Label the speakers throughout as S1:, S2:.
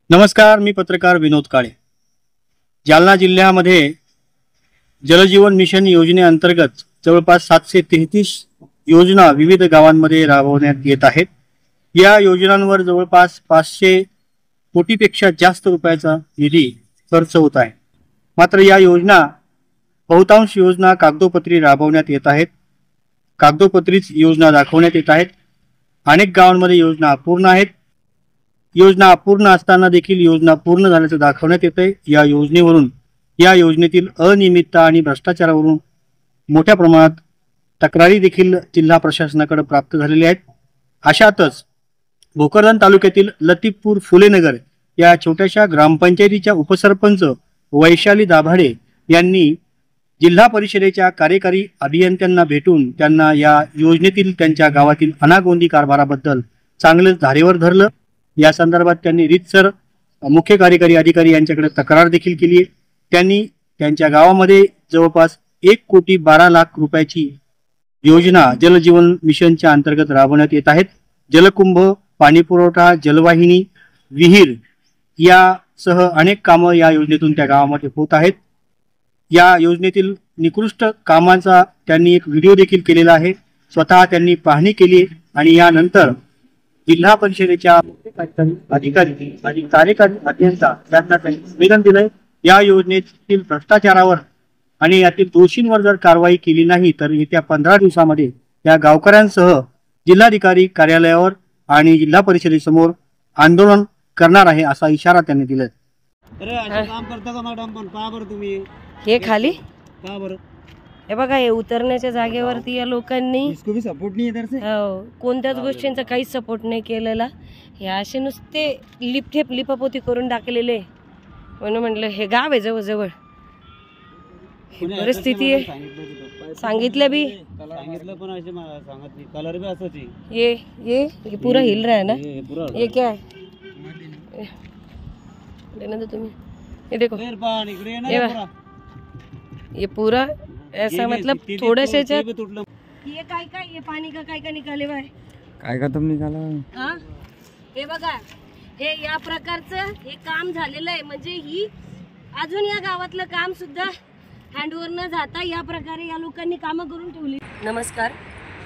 S1: नमस्कार, मी पत्रकार विनोद काळे। जालना जिल्ह्यामध्ये जलजीवन मिशन योजनेअंतर्गत जवळपास 733 योजना विविध गावांमध्ये राबवण्यात येत आहेत। या योजनांवर जवळपास 500 कोटीपेक्षा जास्त रुपयाचा निधी खर्च होत आहे। मात्र या योजना बहुतांश योजना कागदोपत्री राबवण्यात येत आहेत। कागदोपत्रीच योजना दाखवण्यात येत आहेत। अनेक गावांमध्ये योजना अपूर्ण आहेत। योजना अपूर्ण असताना देखील योजना पूर्ण झाल्याचं दाखवण्यात येते। या योजनेतील अनियमितता आणि भ्रष्टाचारावरून मोठ्या प्रमाणात तक्रारी देखील जिल्हा प्रशासनाकडे प्राप्त झालेल्या आहेत। अशातच भोकरदन तालुक्यातील लतीफपूर फुलेनगर या छोट्याशा ग्रामपंचायतीच्या उपसरपंच वैशाली दाभाडे यांनी जिल्हा परिषदेच्या कार्यकारी अभियंत्यांना भेटून त्यांना या योजनेतील त्यांच्या गावातील अनागोंदी कारभाराबद्दल चांगलेच धारेवर धरलं। या संदर्भात त्यांनी रीतसर मुख्य कार्यकारी अधिकारी यांच्याकडे तक्रार देखील केली आहे। त्यांनी त्यांच्या गावामध्ये जवळपास 1,12,00,000 रुपयाची योजना जलजीवन मिशनच्या अंतर्गत राबवण्यात येत आहेत। जलकुंभ, पाणीपुरवठा, जलवाहिनी, विहीर यासह अनेक कामं या योजनेतून त्या गावामध्ये होत आहेत। या योजनेतील निकृष्ट कामांचा त्यांनी एक व्हिडिओ देखील केलेला आहे। स्वतः त्यांनी पाहणी केली आणि यानंतर जिल्हा परिषदेच्या अधिकारी आणि कार्यकारी अभियंता यांना त्यांनी निवेदन दिलंय। या योजनेतील भ्रष्टाचारावर आणि यातील दोषींवर जर कारवाई केली नाही तर येत्या 15 दिवसामध्ये या गावकऱ्यांसह जिल्हाधिकारी कार्यालयावर आणि जिल्हा परिषदेसमोर आंदोलन करणार आहे असा इशारा त्यांनी दिलाय।
S2: काम करता का मॅडम? पण का बरं तुम्ही
S3: हे खाली
S2: का बरं?
S3: हे बघा, हे उतरण्याच्या जागेवरती या लोकांनी
S2: इसको भी सपोर्ट नहीं इधर से
S3: कोणत्याच गोष्टींचा काहीच सपोर्ट नाही केलेला। हे असे नुसते लिपापोती करून टाकलेले। म्हणून म्हटलं हे गाव आहे जवळजवळ, ही परिस्थिती आहे। सांगितलं
S2: पण असे सांगत नाही, कलर भी असंच आहे।
S3: ये पूरा हिल रहा है ना, ये क्या है? लेना तो तुम्हें, ये देखो ये पूरा ऐसा मतलब थोड़े से ये काय ये पानी का काय निकाले हुआ है?
S2: काय का तुम निकाला?
S3: हाँ, हे बघा, हे या प्रकारचं हे काम झालेलं आहे। म्हणजे ही अजून या गावातलं काम सुद्धा हँडओव्हर न जाता या प्रकारे या लोकांनी कामं करून ठेवली। नमस्कार,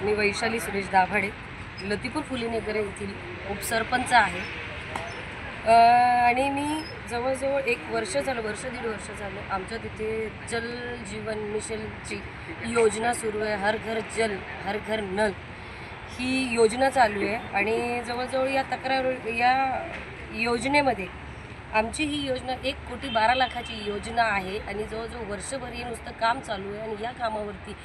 S3: मी वैशाली सुरेश दाभाडे, लतीफपूर फुलेनगर येथील उपसरपंच आहे। आणि मी जवळजवळ 1 वर्ष झालं, 1.5 वर्ष झालं आमच्या तिथे जल जीवन मिशनची योजना सुरू आहे। हर घर जल हर घर नल ही योजना चालू आहे। आणि जवळजवळ या योजनेमध्ये आमची ही योजना 1,12,00,000ची योजना आहे। आणि जवळजवळ वर्षभर हे नुसतं काम चालू आहे। आणि या कामावरती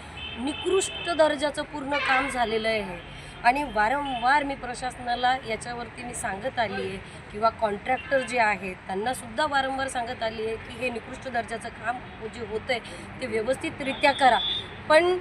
S3: निकृष्ट दर्जाचं पूर्ण काम झालेलं आहे। आणि वारंवार मी प्रशासनाला याच्यावरती मी सांगत आली आहे किंवा कॉन्ट्रॅक्टर जे आहेत त्यांनासुद्धा वारंवार सांगत आली आहे की हे निकृष्ट दर्जाचं काम जे होतं आहे ते व्यवस्थितरित्या करा। पण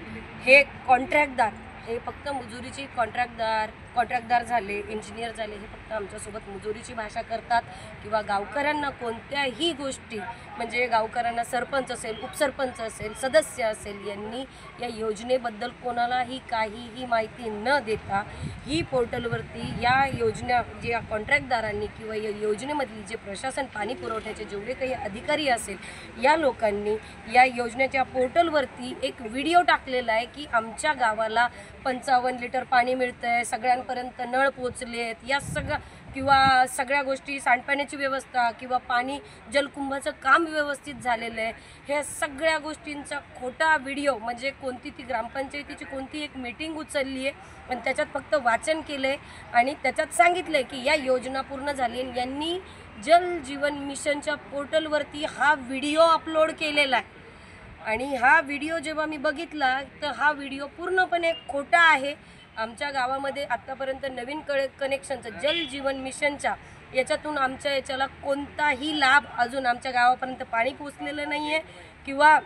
S3: हे कॉन्ट्रॅक्टदार हे फक्त मुजुरीची कॉन्ट्रॅक्टदार झाले, इंजिनियर झाले, हे फक्त आमच्यासोबत मुजुरीची भाषा करतात किंवा गावकऱ्यांना कोणत्याही गोष्टी म्हणजे गावकऱ्यांना सरपंच असेल, उपसरपंच असेल, सदस्य असेल यांनी या योजनेबद्दल कोणालाही काहीही माहिती न देता ही पोर्टलवरती या योजना जे कॉन्ट्रॅक्टदारांनी किंवा या योजनेमधली जे प्रशासन पाणी पुरवठ्याचे जेवढे काही अधिकारी असेल या लोकांनी या योजनेच्या पोर्टलवरती एक व्हिडिओ टाकलेला आहे की आमच्या गावाला 55 लिटर पाणी मिळतंय, सगळ्यांपर्यंत नळ पोचले आहेत, या सगळ्या गोष्टी, सांडपाण्याची व्यवस्था किंवा पाणी जलकुंभाचं काम व्यवस्थित झालेलं आहे। ह्या सगळ्या गोष्टींचा खोटा व्हिडिओ म्हणजे कोणती ती ग्रामपंचायतीची कोणती एक मीटिंग उचलली आहे आणि त्याच्यात फक्त वाचन केलं आहे आणि त्याच्यात सांगितलं आहे की या योजना पूर्ण झाली आणि यांनी जल जीवन मिशनच्या पोर्टलवरती हा व्हिडिओ अपलोड केलेला आहे। आणि हा व्हिडिओ जेव्हा मी बघितला तर हा व्हिडिओ पूर्णपणे खोटा आहे। आमच्या गावामध्ये आत्तापर्यंत नवीन कनेक्शनचं जल जीवन मिशनच्या याच्यातून आमच्या याच्याला कोणताही लाभ अजून आमच्या गावापर्यंत पाणी पोचलेलं नाही आहे किंवा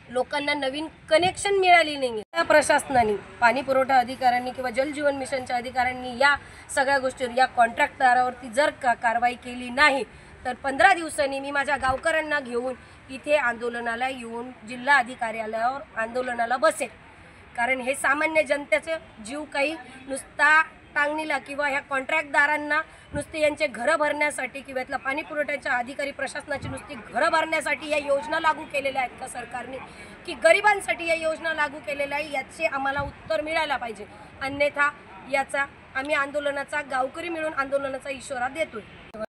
S3: लोकांना नवीन कनेक्शन मिळाली नाही आहे। त्या प्रशासनाने, पाणी पुरवठा अधिकाऱ्यांनी किंवा जल जीवन मिशनच्या अधिकाऱ्यांनी या सगळ्या गोष्टीवर या कॉन्ट्रॅक्टदारावरती जर कारवाई केली नाही तर 15 दिवसांनी मी माझ्या गावकऱ्यांना घेऊन इथे आंदोलनाला येऊन जिल्हा अधिकाऱ्यालयावर आंदोलनाला बसेल। कारण हे सामान्य जनतेचे जीव काही नुसता
S4: टांगणीला किंवा ह्या कॉन्ट्रॅक्टदारांना नुसते यांचे घरं भरण्यासाठी किंवा इथला पाणी पुरवठ्याच्या अधिकारी प्रशासनाची नुसती घरं भरण्यासाठी या योजना लागू केलेल्या आहेत का सरकारने, की गरिबांसाठी या योजना लागू केलेल्या आहे, याचे आम्हाला उत्तर मिळायला पाहिजे. अन्यथा याचा आम्ही आंदोलनाचा गावकरी मिळून आंदोलनाचा इशारा देतोय.